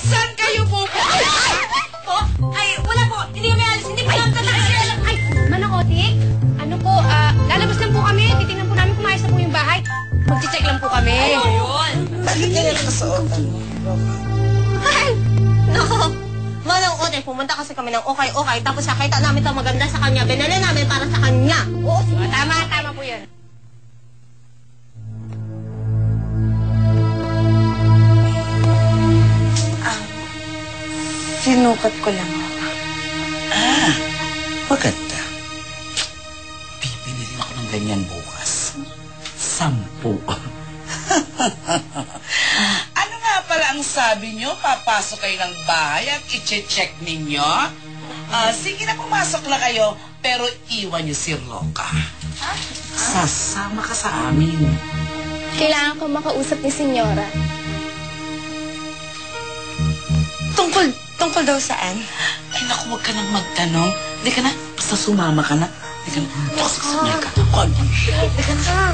Saan kayo po? Ay, wala po. Hindi kami alis. Hindi po namin tatakasin. Ay, Manang Otik, ano po, lalabas lang po kami. Titingnan po namin kung maayos na po yung bahay. Mag-check lang po kami. Ayun. Bakit ganyan nakasuot? Ay, nako. Manang Otik, pumunta kasi kami ng okay. Tapos nakita namin ito maganda sa kanya. Binili namin para sa kanya. Oo, sige. Tama po yun. Sinukat ko lang. Maganda. Bibili ako ng ganyan bukas. 10. Ano nga pala ang sabi nyo? Papasok kayo ng bahay at i-check ninyo? Sige na, pumasok na kayo. Pero iwan nyo si Roca. Sasama ka sa amin. Kailangan ko makausap ni Senyora. Tungkol daw saan? Ay, naku, huwag ka nang magtanong. Hindi ka na. Basta sumama ka na. Hindi ka na. Tuksasabay ka. Teka na.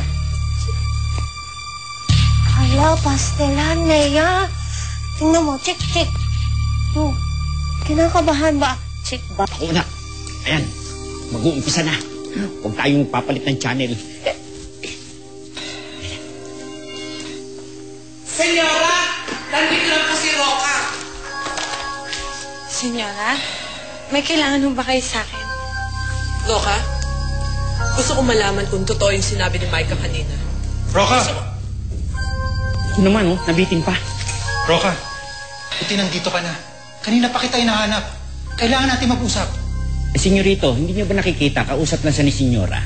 Hala, pastelan, Nea. Tingnan mo, check. Kinakabahan ba? Check ba? Ako na. Ayan, mag-uumpisa na. Huwag tayong papalit ng channel. Senyora! Nandito lang po si Roca. Senyora, may kailangan mo ba kayo sa akin? Roca, gusto ko malaman kung totoo yung sinabi ni Micah kanina. Roca! Ito naman, nabitin pa. Roca, buti nandito ka na. Kanina pa kita hinahanap. Kailangan natin mag-usap. Senyorito, hindi niyo ba nakikita? Kausap na siya ni Senyora.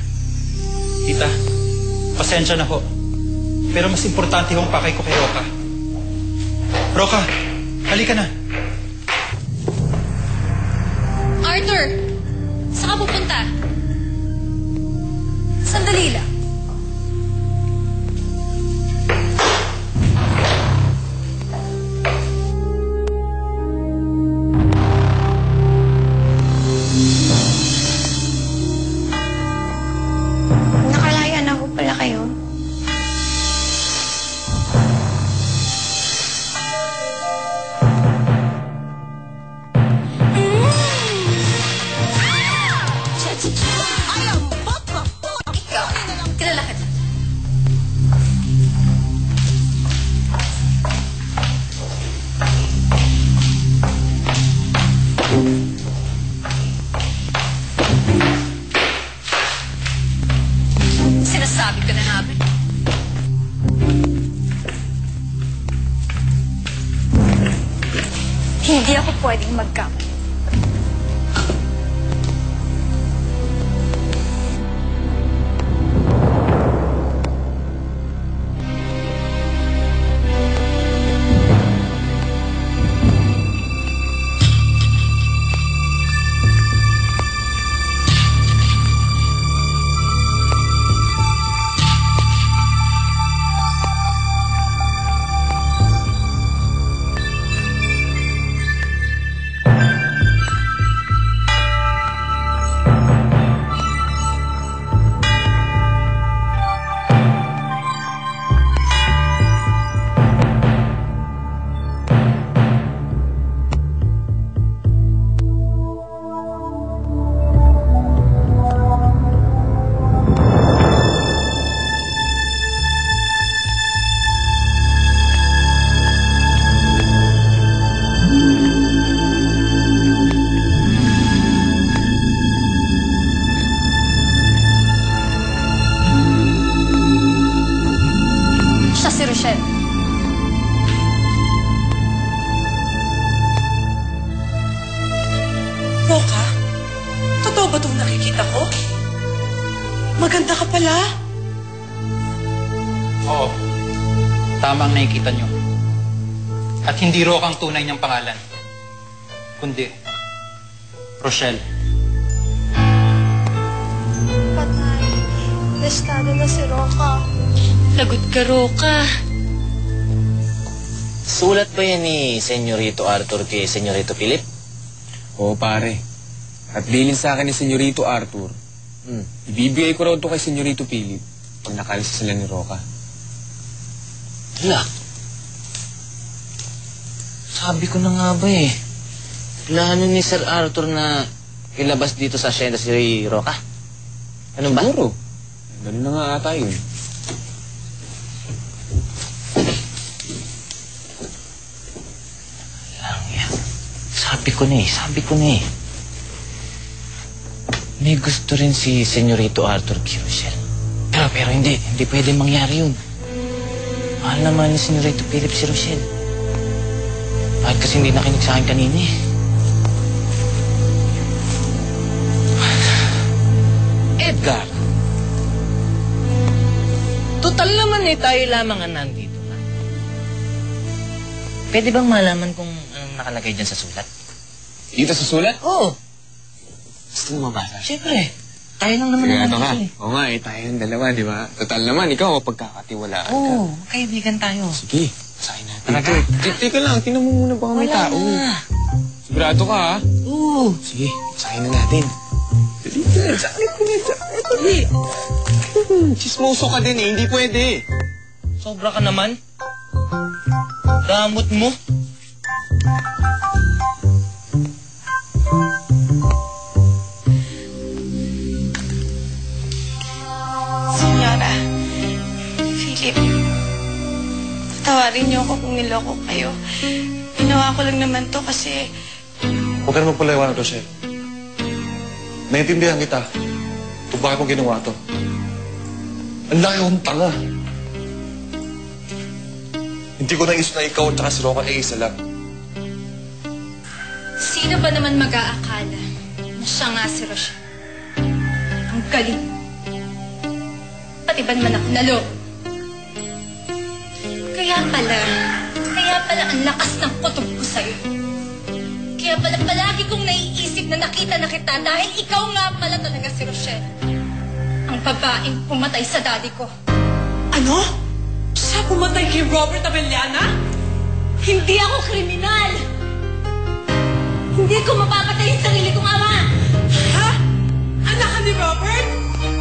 Tita, pasensya na ho. Pero mas importante yung pakay ko kay Roca. Roca, halika na. Arthur, saan ka pupunta? Sandali lang. Nakalaya na ho pala kayo. Kilala ka dyan. Sinasabi ko na namin. Hindi ako pwedeng magkamali. Si Rochelle. Roca, totoo ba itong nakikita ko? Maganda ka pala. Oo. Tama ang nakikita nyo. At hindi Roca ang tunay niyang pangalan. Kundi, Rochelle. Patay. Destado na si Roca. Lagot ka, Roca. Sulat ba yan ni Senyorito Arthur kay Senyorito Philip? Oo, pare. At bilin sa akin ni Senyorito Arthur, ibibigay ko raw ito kay Senyorito Philip pag nakalis sila ni Roca. Hala. Sabi ko na nga ba eh. Plano ni Sir Arthur na ilabas dito sa asyenda si Roca. Ano ba? Siguro. Ganun na nga ata yun. Lang yan. Sabi ko na eh. May gusto rin si Senyorito Arthur kay Rochelle. Pero hindi pwede mangyari yun. Mahal naman ni Senyorito Philip si Rochelle. Bakit kasi hindi nakinig sa akin kanina eh. Edgar! Total naman eh, tayo lamang ang nandito. Ha? Pwede bang malaman kung anong nakalagay dyan sa sulat? Dito sa sulat? Oo. Gusto mo mabasa? Siyempre. Tayo lang naman ang Sigurado ka? nandito eh. Oo nga eh, tayo yung dalawa, di ba? Total naman, ikaw mapagkakatiwalaan ka. Oo, kaibigan tayo. Sige, basahin natin. Talaga? Teka lang, tinan mo muna baka may tao. na. Sigurado ka ha? Oo. Sige, basahin na natin. Dali, dali. Chismoso ka din eh, hindi pwede. Sobra ka naman. Damot mo. Senyora, Philip, patawarin niyo ako kung niloko kayo. Ginawa ko lang naman to kasi Huwag ka naman palayawan, Rochelle. Naintindihan kita kung bakit mo ginawa to. Ang laki akong tanga. Hindi ko naisip na ikaw at si Roca ay isa lang. Sino ba naman mag-aakala na siya nga si Rochelle? Ang galing. Pati ba naman ako nalo? Kaya pala ang lakas ng kutob ko sa'yo. Kaya pala palagi kong naiisip na nakita na kita dahil ikaw nga pala talaga si Rochelle. Ang babaeng pumatay sa daddy ko. Ano? Siya pumatay kay Robert Abellana? Hindi ako kriminal! Hindi ko mapapatay yung sarili kong ama! Ha? Anak ka ni Robert?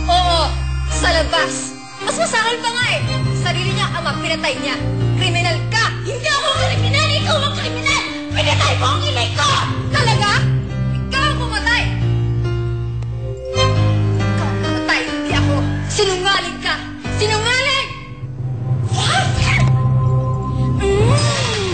Oo, sa labas. Mas masakal pa nga eh. Sarili niya ama, pinatay niya. Kriminal ka! Hindi ako kriminal! Ikaw ang kriminal! Pinatay mo ang inay ko!